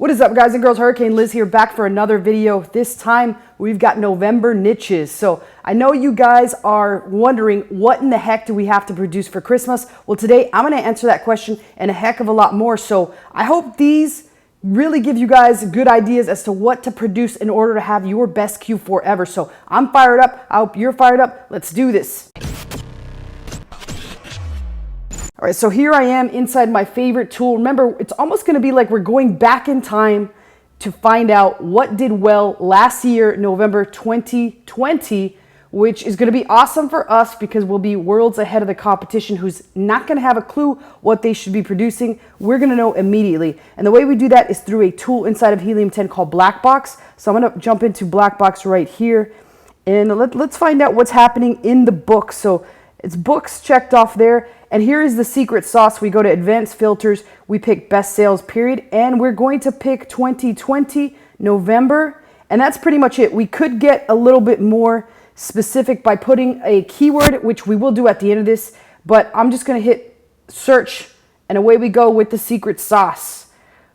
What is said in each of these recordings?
What is up, guys and girls? Hurricane Liz here, back for another video. This time we've got November niches. So I know you guys are wondering, what in the heck do we have to produce for Christmas? Well, today I'm going to answer that question and a heck of a lot more. So I hope these really give you guys good ideas as to what to produce in order to have your best Q4 ever. So I'm fired up. I hope you're fired up. Let's do this. All right, so here I am inside my favorite tool. Remember, it's almost going to be like we're going back in time to find out what did well last year, November 2020, which is going to be awesome for us because we'll be worlds ahead of the competition who's not going to have a clue what they should be producing. We're going to know immediately. And the way we do that is through a tool inside of Helium 10 called Black Box. So I'm going to jump into Black Box right here. And let's find out what's happening in the book. So it's books checked off there. And here is the secret sauce. We go to advanced filters, we pick best sales period, and we're going to pick 2020 November. And that's pretty much it. We could get a little bit more specific by putting a keyword, which we will do at the end of this, but I'm just going to hit search and away we go with the secret sauce,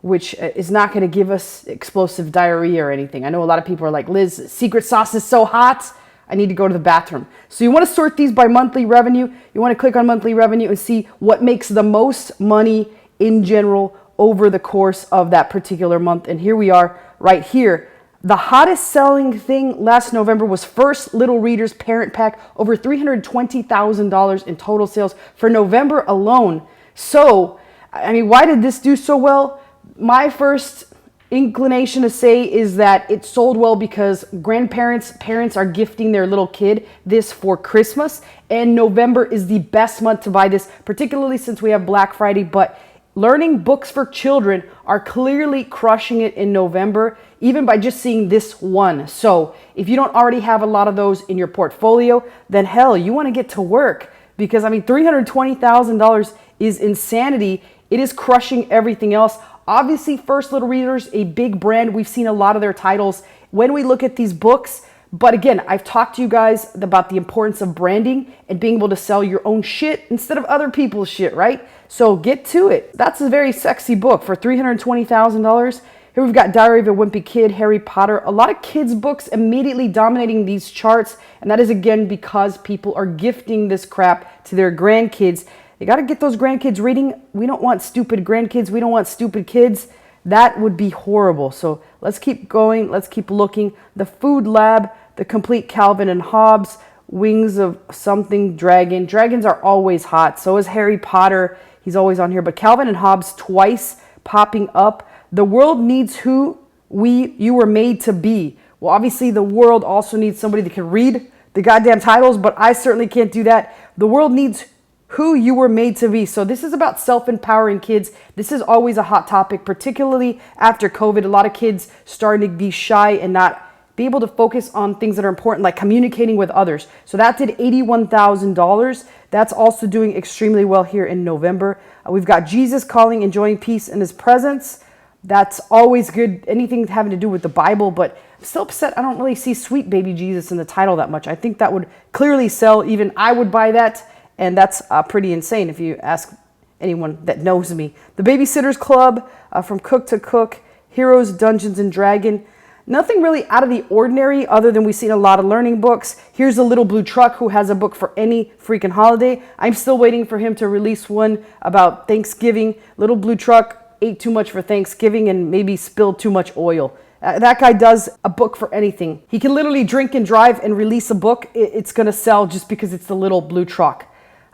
which is not going to give us explosive diarrhea or anything. I know a lot of people are like, Liz, secret sauce is so hot, I need to go to the bathroom. So you want to sort these by monthly revenue. You want to click on monthly revenue and see what makes the most money in general over the course of that particular month. And here we are right here. The hottest selling thing last November was First Little Readers Parent Pack, over $320,000 in total sales for November alone. So, I mean, why did this do so well? My first inclination to say is that it sold well because parents are gifting their little kid this for Christmas, and November is the best month to buy this, particularly since we have Black Friday. But learning books for children are clearly crushing it in November, even by just seeing this one. So if you don't already have a lot of those in your portfolio, then hell, you want to get to work, because I mean, $320,000 is insanity. It is crushing everything else. Obviously, First Little Readers, a big brand. We've seen a lot of their titles when we look at these books. But again, I've talked to you guys about the importance of branding and being able to sell your own shit instead of other people's shit, right? So get to it. That's a very sexy book for $320,000. Here we've got Diary of a Wimpy Kid, Harry Potter, a lot of kids' books immediately dominating these charts. And that is, again, because people are gifting this crap to their grandkids. You got to get those grandkids reading. We don't want stupid grandkids. We don't want stupid kids. That would be horrible. So let's keep going. Let's keep looking. The Food Lab, The Complete Calvin and Hobbes, Wings of Something Dragon. Dragons are always hot. So is Harry Potter. He's always on here. But Calvin and Hobbes twice popping up. The world needs who you were made to be. Well, obviously the world also needs somebody that can read the goddamn titles, but I certainly can't do that. The world needs who you were made to be. So this is about self-empowering kids. This is always a hot topic, particularly after COVID. A lot of kids starting to be shy and not be able to focus on things that are important, like communicating with others. So that did $81,000. That's also doing extremely well here in November. We've got Jesus Calling, Enjoying Peace in His Presence. That's always good. Anything having to do with the Bible, but I'm still upset I don't really see Sweet Baby Jesus in the title that much. I think that would clearly sell. Even I would buy that. And that's pretty insane if you ask anyone that knows me. The Babysitter's Club, From Cook to Cook, Heroes, Dungeons and Dragon. Nothing really out of the ordinary other than we've seen a lot of learning books. Here's the Little Blue Truck, who has a book for any freaking holiday. I'm still waiting for him to release one about Thanksgiving. Little Blue Truck ate too much for Thanksgiving and maybe spilled too much oil. That guy does a book for anything. He can literally drink and drive and release a book. It's going to sell just because it's the Little Blue Truck.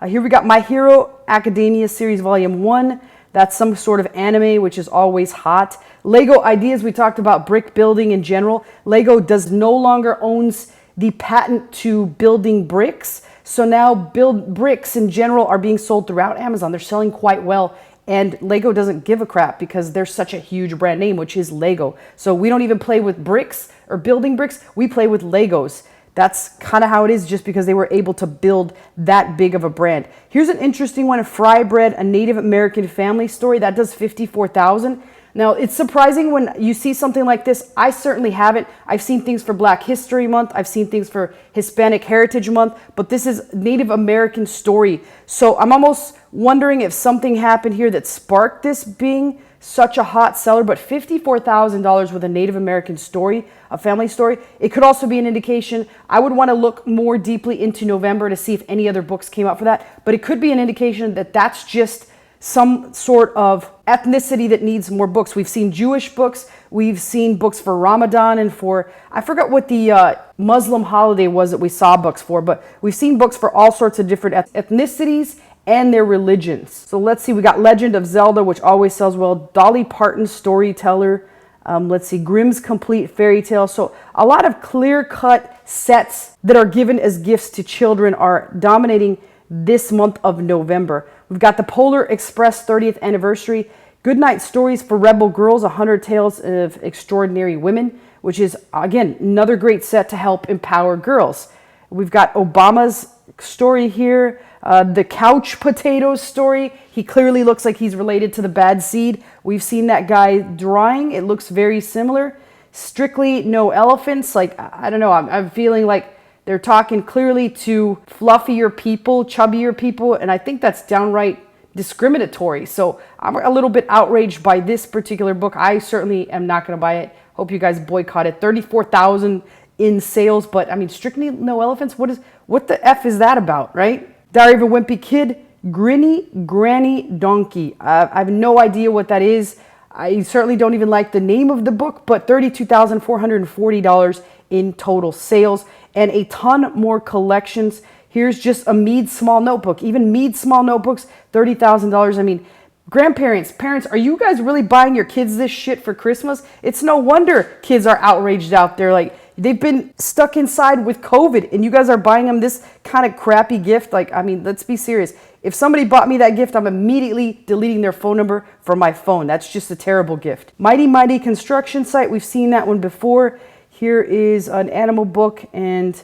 Here we got My Hero Academia Series Volume 1. That's some sort of anime, which is always hot. Lego Ideas, we talked about brick building in general. Lego does no longer owns the patent to building bricks. So now build bricks in general are being sold throughout Amazon. They're selling quite well. And Lego doesn't give a crap because they're such a huge brand name, which is Lego. So we don't even play with bricks or building bricks. We play with Legos. That's kind of how it is, just because they were able to build that big of a brand. Here's an interesting one, Fry Bread, a Native American family story. That does $54,000. Now, it's surprising when you see something like this. I certainly haven't. I've seen things for Black History Month. I've seen things for Hispanic Heritage Month, but this is Native American story. So I'm almost wondering if something happened here that sparked this being such a hot seller, but $54,000 with a Native American story, a family story. It could also be an indication. I would want to look more deeply into November to see if any other books came out for that, but it could be an indication that that's just some sort of ethnicity that needs more books. We've seen Jewish books, we've seen books for Ramadan and for, I forgot what the Muslim holiday was that we saw books for, but we've seen books for all sorts of different ethnicities and their religions. So let's see, we got Legend of Zelda, which always sells well, Dolly Parton's Storyteller, let's see, Grimm's Complete Fairy Tale. So a lot of clear-cut sets that are given as gifts to children are dominating this month of November. We've got the Polar Express 30th anniversary, Goodnight Stories for Rebel Girls, 100 Tales of Extraordinary Women, which is, again, another great set to help empower girls. We've got Obama's story here, the couch potatoes story. He clearly looks like he's related to the bad seed. We've seen that guy drawing. It looks very similar. Strictly No Elephants. Like, I don't know, I'm feeling like they're talking clearly to fluffier people, chubbier people, and I think that's downright discriminatory. So I'm a little bit outraged by this particular book. I certainly am not going to buy it. Hope you guys boycott it. $34,000 in sales, but I mean, Strictly No Elephants. What the F is that about, right? Diary of a Wimpy Kid, Grinny Granny Donkey. I have no idea what that is. I certainly don't even like the name of the book, but $32,440 in total sales and a ton more collections. Here's just a Mead Small Notebook. Even Mead Small Notebooks, $30,000. I mean, grandparents, parents, are you guys really buying your kids this shit for Christmas? It's no wonder kids are outraged out there. Like, they've been stuck inside with COVID and you guys are buying them this kind of crappy gift. Like, I mean, let's be serious. If somebody bought me that gift, I'm immediately deleting their phone number from my phone. That's just a terrible gift. Mighty Mighty Construction Site. We've seen that one before. Here is an animal book, and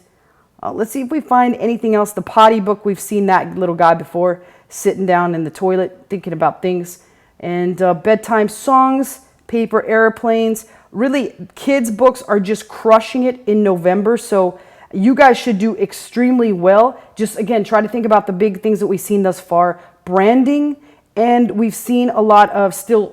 let's see if we find anything else. The Potty Book, we've seen that little guy before, sitting down in the toilet, thinking about things. And Bedtime Songs, Paper Airplanes. Really, kids' books are just crushing it in November, so you guys should do extremely well. Just, again, try to think about the big things that we've seen thus far. Branding, and we've seen a lot of still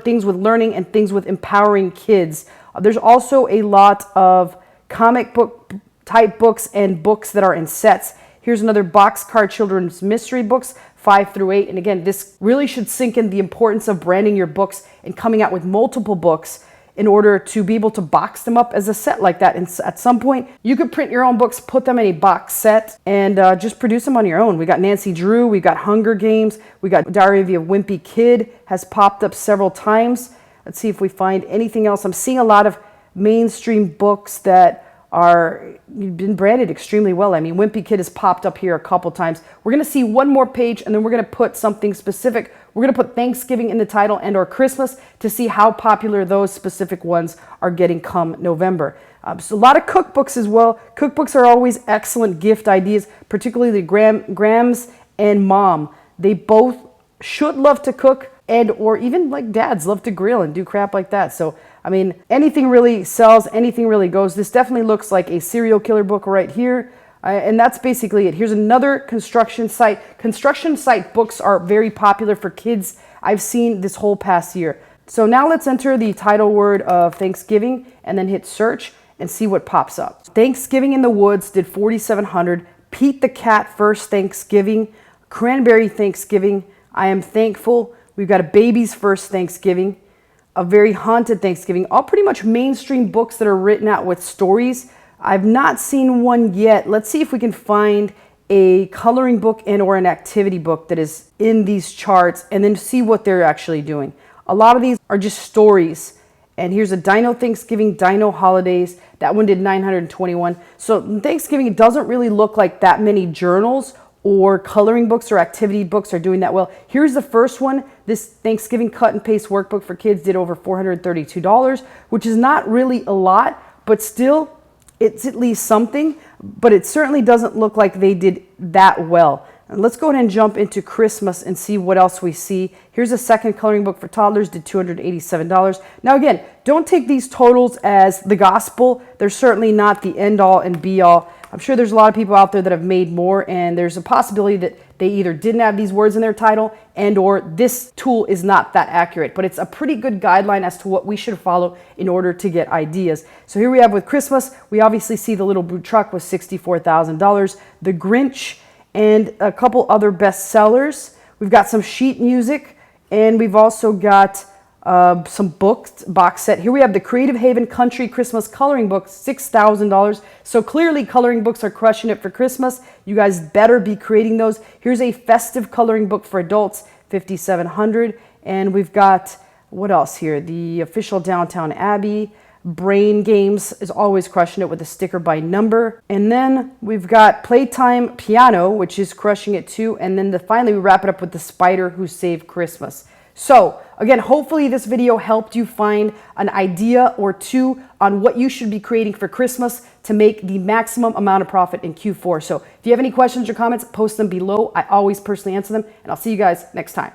things with learning and things with empowering kids. There's also a lot of comic book type books and books that are in sets. Here's another Boxcar Children's Mystery Books, 5 through 8. And again, this really should sink in the importance of branding your books and coming out with multiple books in order to be able to box them up as a set like that. And at some point, you could print your own books, put them in a box set, and just produce them on your own. We got Nancy Drew, we got Hunger Games, we got Diary of a Wimpy Kid has popped up several times. Let's see if we find anything else. I'm seeing a lot of mainstream books that are been branded extremely well. I mean, Wimpy Kid has popped up here a couple times. We're going to see one more page, and then we're going to put something specific. We're going to put Thanksgiving in the title and or Christmas to see how popular those specific ones are getting come November. So a lot of cookbooks as well. Cookbooks are always excellent gift ideas, particularly Grams and Mom. They both should love to cook, and or even like dads love to grill and do crap like that. So I mean, anything really sells, anything really goes. This definitely looks like a serial killer book right here. And that's basically it. Here's another construction site. Construction site books are very popular for kids. I've seen this whole past year. So now let's enter the title word of Thanksgiving and then hit search and see what pops up. Thanksgiving in the Woods did 4,700. Pete the Cat First Thanksgiving. Cranberry Thanksgiving. I Am Thankful. We've got a Baby's First Thanksgiving. A Very Haunted Thanksgiving. All pretty much mainstream books that are written out with stories. I've not seen one yet. Let's see if we can find a coloring book and or an activity book that is in these charts and then see what they're actually doing. A lot of these are just stories. And here's a Dino Thanksgiving, Dino Holidays. That one did 921. So Thanksgiving, it doesn't really look like that many journals or coloring books or activity books are doing that well. Here's the first one. This Thanksgiving cut and paste workbook for kids did over $432, which is not really a lot, but still it's at least something, but it certainly doesn't look like they did that well. And let's go ahead and jump into Christmas and see what else we see. Here's a second coloring book for toddlers, did $287. Now again, don't take these totals as the gospel. They're certainly not the end all and be all. I'm sure there's a lot of people out there that have made more, and there's a possibility that they either didn't have these words in their title and or this tool is not that accurate, but it's a pretty good guideline as to what we should follow in order to get ideas. So here we have with Christmas, we obviously see the little blue truck with $64,000, the Grinch, and a couple other bestsellers. We've got some sheet music, and we've also got some books, box set. Here we have the Creative Haven Country Christmas Coloring Book, $6,000. So clearly coloring books are crushing it for Christmas. You guys better be creating those. Here's a festive coloring book for adults, $5,700. And we've got, what else here? The official Downtown Abbey. Brain Games is always crushing it with a sticker by number. And then we've got Playtime Piano, which is crushing it too. And then finally we wrap it up with the Spider Who Saved Christmas. So again, hopefully this video helped you find an idea or two on what you should be creating for Christmas to make the maximum amount of profit in Q4. So if you have any questions or comments, post them below. I always personally answer them, and I'll see you guys next time.